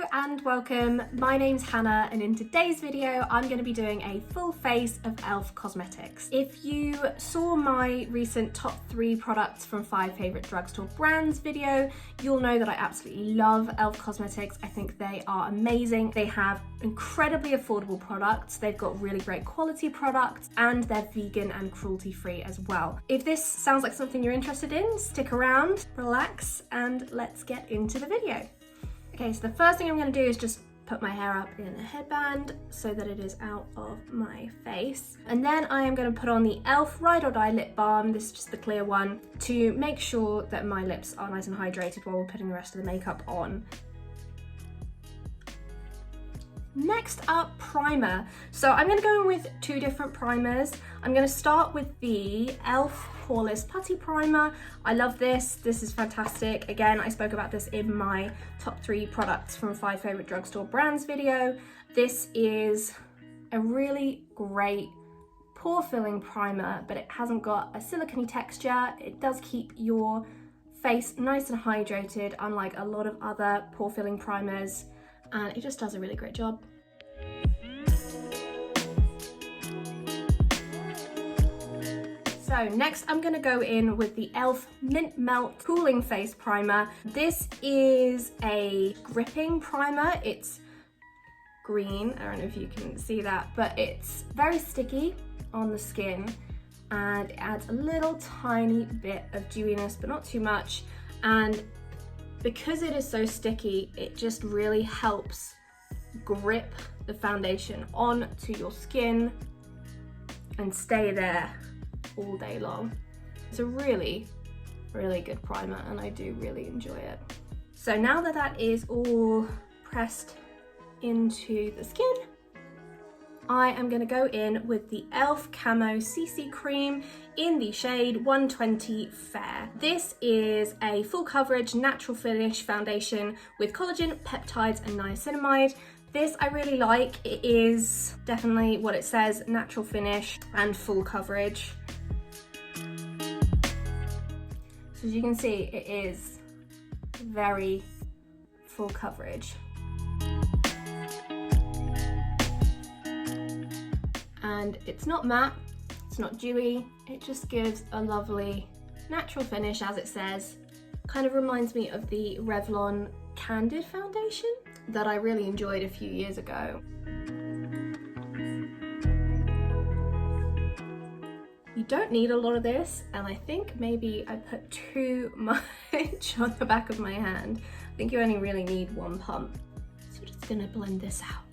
Hello and welcome, my name's Hannah and in today's video I'm going to be doing a full face of e.l.f. cosmetics. If you saw my recent top 3 products from 5 favourite drugstore brands video, you'll know that I absolutely love e.l.f. cosmetics. I think they are amazing. They have incredibly affordable products, they've got really great quality products, and they're vegan and cruelty free as well. If this sounds like something you're interested in, stick around, relax, and let's get into the video. Okay, so the first thing I'm going to do is just put my hair up in a headband so that it is out of my face. And then I am going to put on the e.l.f. Ride or Die Lip Balm, this is just the clear one, to make sure that my lips are nice and hydrated while we're putting the rest of the makeup on. Next up, primer. So I'm going to go in with 2 different primers. I'm going to start with the e.l.f. Poreless Putty Primer. I love this. This is fantastic. Again, I spoke about this in my top 3 products from 5 favourite drugstore brands video. This is a really great pore filling primer, but it hasn't got a silicone texture. It does keep your face nice and hydrated, unlike a lot of other pore filling primers, and it just does a really great job. So next I'm going to go in with the e.l.f. Mint Melt Cooling Face Primer. This is a gripping primer. It's green, I don't know if you can see that, but it's very sticky on the skin and it adds a little tiny bit of dewiness, but not too much. And because it is so sticky, it just really helps grip the foundation onto your skin and stay there all day long. It's a really, really good primer and I do really enjoy it. So now that that is all pressed into the skin, I am going to go in with the e.l.f. Camo CC Cream in the shade 120 Fair. This is a full coverage natural finish foundation with collagen, peptides and niacinamide. This I really like. It is definitely what it says, natural finish and full coverage. So as you can see, it is very full coverage. And it's not matte, it's not dewy, it just gives a lovely natural finish as it says. Kind of reminds me of the Revlon Candid foundation that I really enjoyed a few years ago. You don't need a lot of this, and I think maybe I put too much on the back of my hand. I think you only really need 1 pump. So we're just gonna blend this out.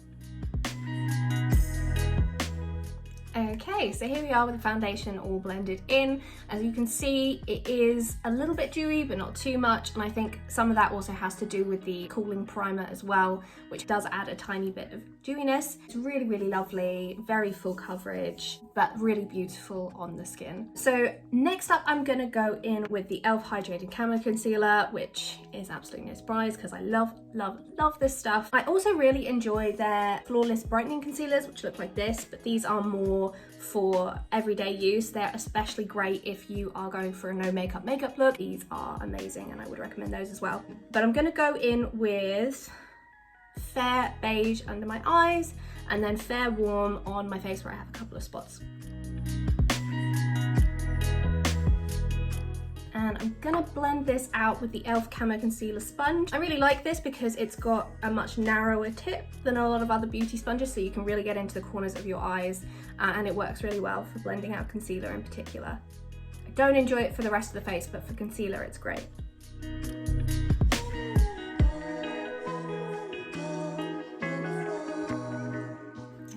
Okay, so here we are with the foundation all blended in. As you can see, it is a little bit dewy, but not too much. And I think some of that also has to do with the cooling primer as well, which does add a tiny bit of dewiness. It's really, really lovely, very full coverage, but really beautiful on the skin. So next up, I'm gonna go in with the e.l.f. Hydrating Camo Concealer, which is absolutely no surprise because I love, love, love this stuff. I also really enjoy their Flawless Brightening Concealers, which look like this, but these are more for everyday use. They're especially great if you are going for a no makeup look. These are amazing and I would recommend those as well. But I'm gonna go in with Fair Beige under my eyes and then Fair Warm on my face where I have a couple of spots. And I'm gonna blend this out with the e.l.f. Camo Concealer Sponge. I really like this because it's got a much narrower tip than a lot of other beauty sponges, so you can really get into the corners of your eyes, and it works really well for blending out concealer in particular. I don't enjoy it for the rest of the face, but for concealer it's great. And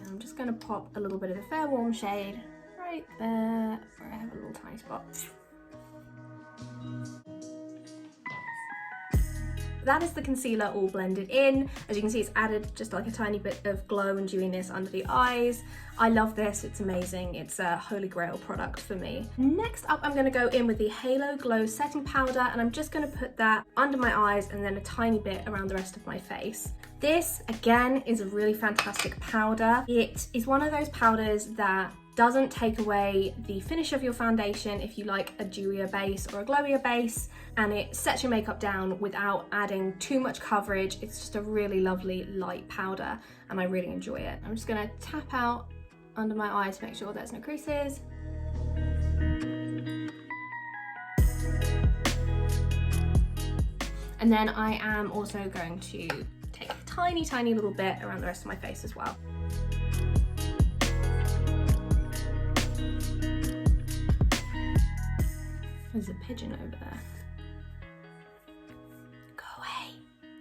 I'm just gonna pop a little bit of the Fair Warm shade right there where I have a little tiny spot. That is the concealer all blended in. As you can see, it's added just like a tiny bit of glow and dewiness under the eyes. I love this, it's amazing. It's a holy grail product for me. Next up, I'm gonna go in with the Halo Glow Setting Powder, and I'm just gonna put that under my eyes and then a tiny bit around the rest of my face. This, again, is a really fantastic powder. It is one of those powders that doesn't take away the finish of your foundation if you like a dewier base or a glowier base, and it sets your makeup down without adding too much coverage. It's just a really lovely light powder and I really enjoy it. I'm just gonna tap out under my eye to make sure there's no creases. And then I am also going to take a tiny, tiny little bit around the rest of my face as well. There's a pigeon over there. Go away.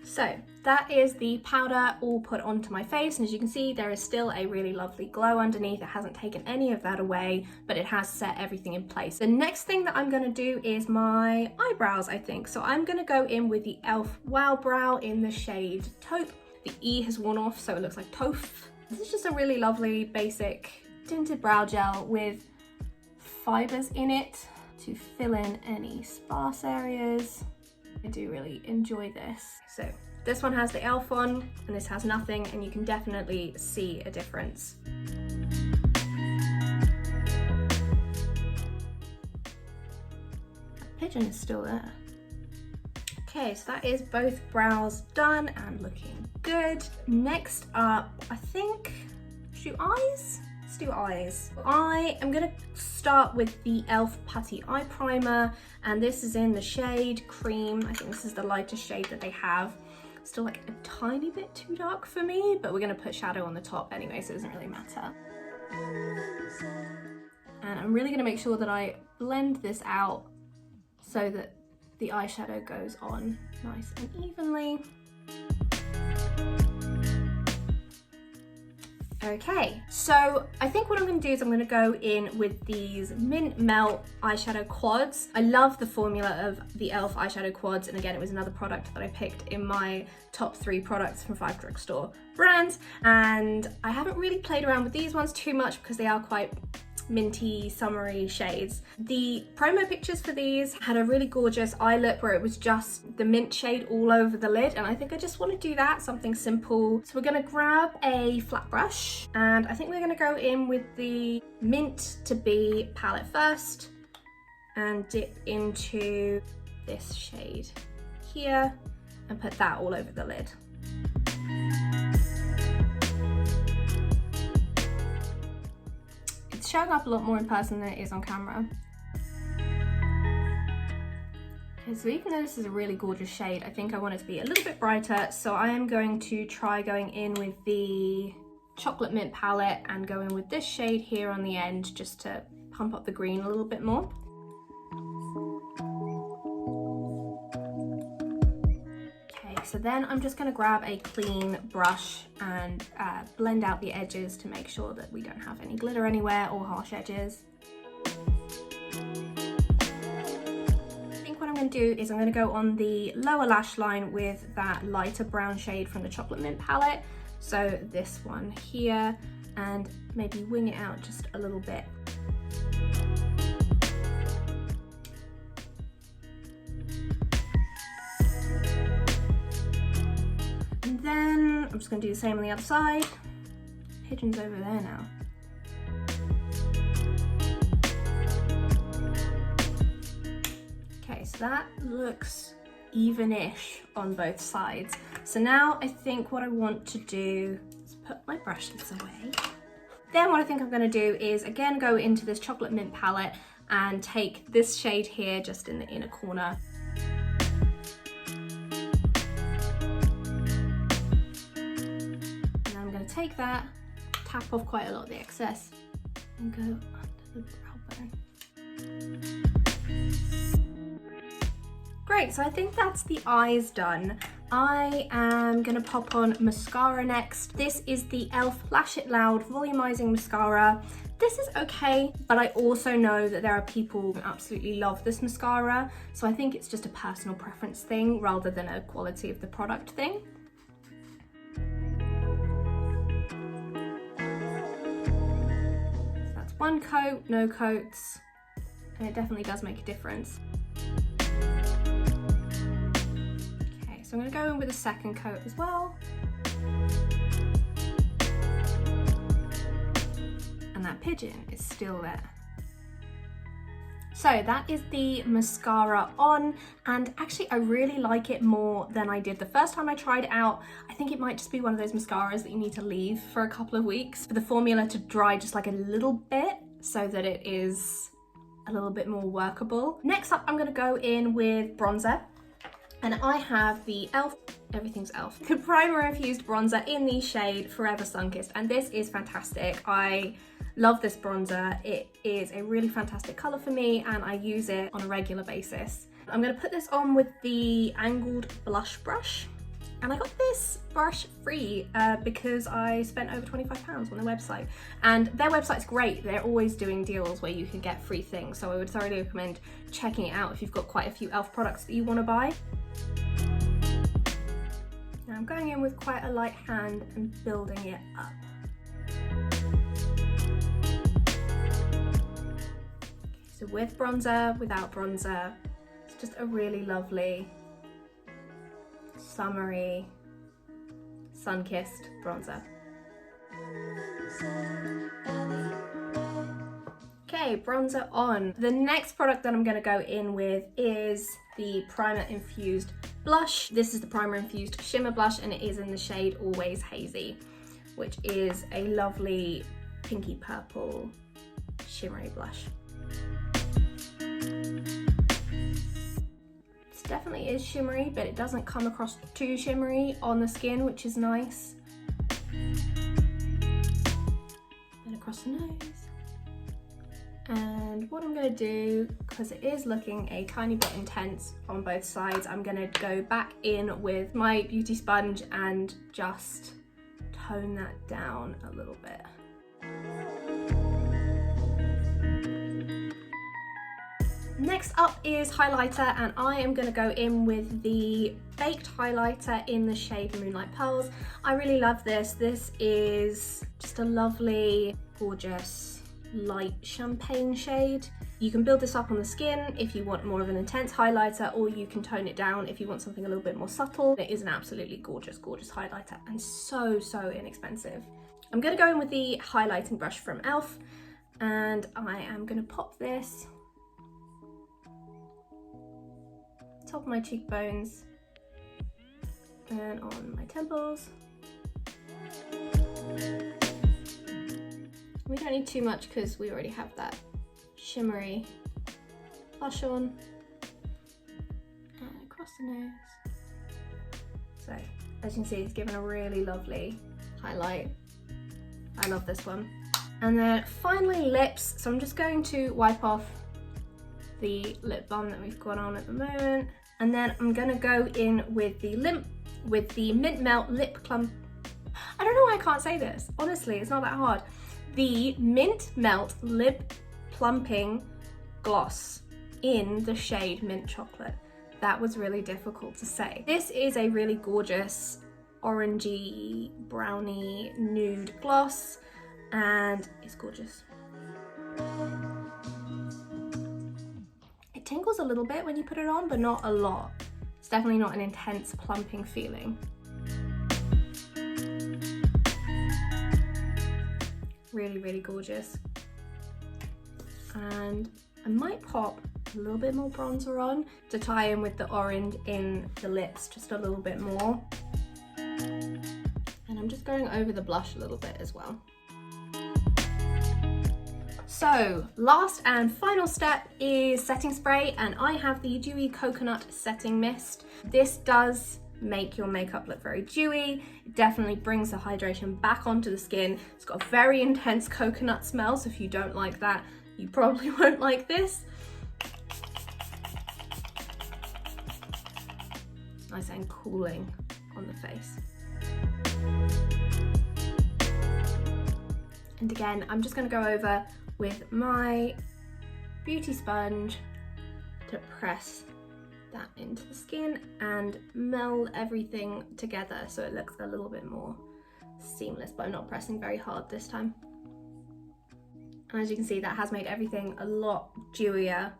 So that is the powder all put onto my face, and as you can see there is still a really lovely glow underneath. It hasn't taken any of that away, but it has set everything in place. The next thing that I'm going to do is my eyebrows, I think. So I'm going to go in with the e.l.f. Wow Brow in the shade Taupe. The E has worn off so it looks like Taupe. This is just a really lovely basic tinted brow gel with fibres in it to fill in any sparse areas. I do really enjoy this. So this one has the e.l.f. on and this has nothing, and you can definitely see a difference. That pigeon is still there. Okay, so that is both brows done and looking good. Next up, I think, should do eyes? Let's do eyes. I am gonna start with the e.l.f. Putty Eye Primer, and this is in the shade Cream. I think this is the lightest shade that they have. Still like a tiny bit too dark for me, but we're gonna put shadow on the top anyway, so it doesn't really matter. And I'm really gonna make sure that I blend this out so that the eyeshadow goes on nice and evenly. Okay, so I think what I'm going to do is I'm going to go in with these Mint Melt eyeshadow quads. I love the formula of the e.l.f. eyeshadow quads, and again it was another product that I picked in my top 3 products from 5 drugstore brands, and I haven't really played around with these ones too much because they are quite minty, summery shades. The promo pictures for these had a really gorgeous eye look where it was just the mint shade all over the lid, and I think I just want to do that, something simple. So we're going to grab a flat brush, and I think we're going to go in with the Mint to Be palette first and dip into this shade here and put that all over the lid. It's showing up a lot more in person than it is on camera. Okay, so even though this is a really gorgeous shade, I think I want it to be a little bit brighter, so I am going to try going in with the Chocolate Mint palette and go in with this shade here on the end just to pump up the green a little bit more. So then I'm just going to grab a clean brush and blend out the edges to make sure that we don't have any glitter anywhere or harsh edges. I think what I'm going to do is I'm going to go on the lower lash line with that lighter brown shade from the Chocolate Mint palette. So this one here, and maybe wing it out just a little bit. Then I'm just going to do the same on the other side. Pigeon's over there now. Okay, so that looks even-ish on both sides. So now I think what I want to do is put my brushes away. Then what I think I'm going to do is again go into this Chocolate Mint palette and take this shade here just in the inner corner. Take that, tap off quite a lot of the excess, and go under the brow bone. Great, so I think that's the eyes done. I am going to pop on mascara next. This is the e.l.f. Lash It Loud Volumizing Mascara. This is okay, but I also know that there are people who absolutely love this mascara, so I think it's just a personal preference thing rather than a quality of the product thing. One coat, no coats, and it definitely does make a difference. Okay, so I'm going to go in with a second coat as well. And that pigeon is still there. So that is the mascara on, and actually I really like it more than I did the first time I tried it out. I think it might just be one of those mascaras that you need to leave for a couple of weeks for the formula to dry just like a little bit so that it is a little bit more workable. Next up, I'm gonna go in with bronzer, and I have the e.l.f. Everything's e.l.f. the Primer-Infused Bronzer in the shade Forever Sunkissed, and this is fantastic. I love this bronzer. It is a really fantastic color for me and I use it on a regular basis. I'm going to put this on with the angled blush brush, and I got this brush free because I spent over £25 on their website, and their website's great. They're always doing deals where you can get free things, so I would thoroughly recommend checking it out if you've got quite a few e.l.f. products that you want to buy. Now I'm going in with quite a light hand and building it up. So with bronzer, without bronzer, it's just a really lovely, summery, sun-kissed bronzer. Okay, bronzer on. The next product that I'm going to go in with is the Primer-Infused Blush. This is the Primer-Infused Shimmer Blush, and it is in the shade Always Hazy, which is a lovely pinky purple shimmery blush. Definitely is shimmery, but it doesn't come across too shimmery on the skin, which is nice. And across the nose. And what I'm going to do, because it is looking a tiny bit intense on both sides, I'm going to go back in with my beauty sponge and just tone that down a little bit. Next up is highlighter, and I am going to go in with the baked highlighter in the shade Moonlight Pearls. I really love this. This is just a lovely, gorgeous, light champagne shade. You can build this up on the skin if you want more of an intense highlighter, or you can tone it down if you want something a little bit more subtle. It is an absolutely gorgeous, gorgeous highlighter, and so, so inexpensive. I'm going to go in with the highlighting brush from e.l.f. and I am going to pop this top of my cheekbones and on my temples. We don't need too much because we already have that shimmery blush on. And across the nose. So as you can see, it's given a really lovely highlight. I love this one. And then finally lips. So I'm just going to wipe off the lip balm that we've got on at the moment. And then I'm gonna go in with the Mint Melt Lip Plump. I don't know why I can't say this. Honestly, it's not that hard. The Mint Melt Lip Plumping Gloss in the shade Mint Chocolate. That was really difficult to say. This is a really gorgeous orangey, browny, nude gloss, and it's gorgeous. It tingles a little bit when you put it on, but not a lot. It's definitely not an intense plumping feeling. Really, really gorgeous. And I might pop a little bit more bronzer on to tie in with the orange in the lips just a little bit more. And I'm just going over the blush a little bit as well. So last and final step is setting spray, and I have the Dewy Coconut Setting Mist. This does make your makeup look very dewy. It definitely brings the hydration back onto the skin. It's got a very intense coconut smell, so if you don't like that, you probably won't like this. Nice and cooling on the face. And again, I'm just going to go over with my beauty sponge to press that into the skin and meld everything together so it looks a little bit more seamless, but I'm not pressing very hard this time. And as you can see, that has made everything a lot dewier.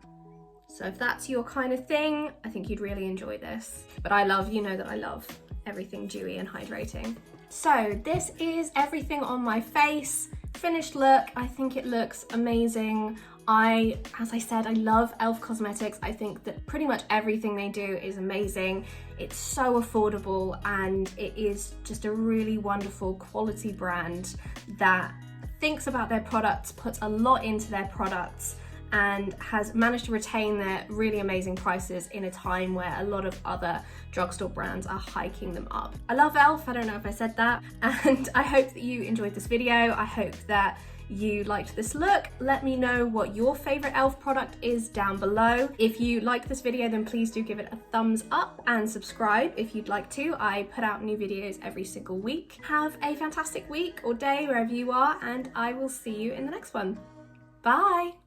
So if that's your kind of thing, I think you'd really enjoy this. But I love, you know that I love everything dewy and hydrating. So this is everything on my face. finished look. I think it looks amazing. As I said, I love e.l.f. cosmetics. I think that pretty much everything they do is amazing. It's so affordable and it is just a really wonderful quality brand that thinks about their products, puts a lot into their products, and has managed to retain their really amazing prices in a time where a lot of other drugstore brands are hiking them up. I love e.l.f., I don't know if I said that, and I hope that you enjoyed this video. I hope that you liked this look. Let me know what your favorite e.l.f. product is down below. If you liked this video, then please do give it a thumbs up and subscribe if you'd like to. I put out new videos every single week. Have a fantastic week or day wherever you are, and I will see you in the next one. Bye!